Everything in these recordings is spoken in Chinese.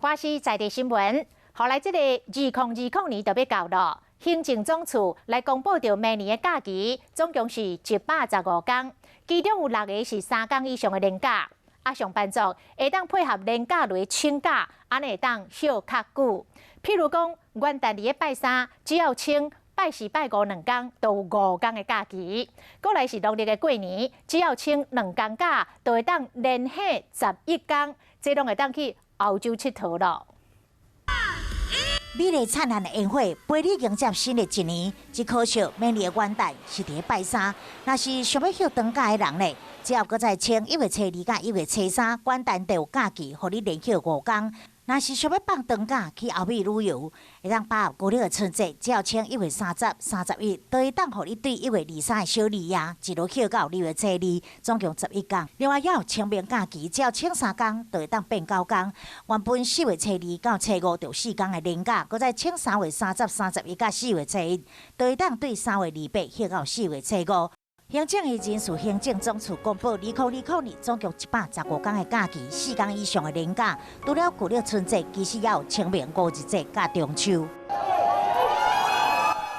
关系在地新闻，后来这个2020年就要到了，行政总处来公布着明年的假期，总共是115天，其中有6个是3天以上的年假。上班族会当配合年假类请假，安尼会当休较久。譬如讲，元旦日拜3，只要请拜4、拜52天，都有5天的假期。过来是农历的过年，只要请2天假，就会当连续11天，这拢会当去澳洲佚佗咯。美丽灿烂的烟火陪你迎接新的一年。只可惜明年的元旦是伫拜3，若是想要休长假的人呢，只要搁再请1月初2甲1月初3，元旦就有假期，互你连休5天。若是想要放长假去欧美旅游，会当把握旧历的春节，只要请1月30、31，都会当互你对1月23的小年夜，一路休到2月初2，总共11天。另外，还有清明假期，只要请3天，就会当变9天。原本4月初2到初5就4天的年假，搁再请3月30、31甲4月初1，就会当对3月28休到4月初5。行政院人事行政总处公布，2020年总共115天的假期，4天以上的年假，除了旧历春节，其实也有清明、五日节、甲中秋。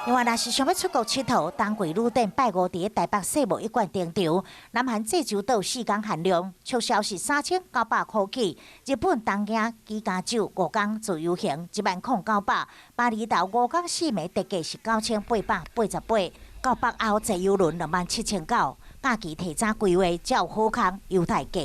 另外，若是想要出国佚佗，当季旅店拜5伫台北世贸1馆登场，南韩济州岛4天限量，促销是3900块起；日本东京机加酒5天自由行10900，巴厘岛5天4暝特价是9888。到北欧坐邮轮27900，假期提早规划才有好康优待价。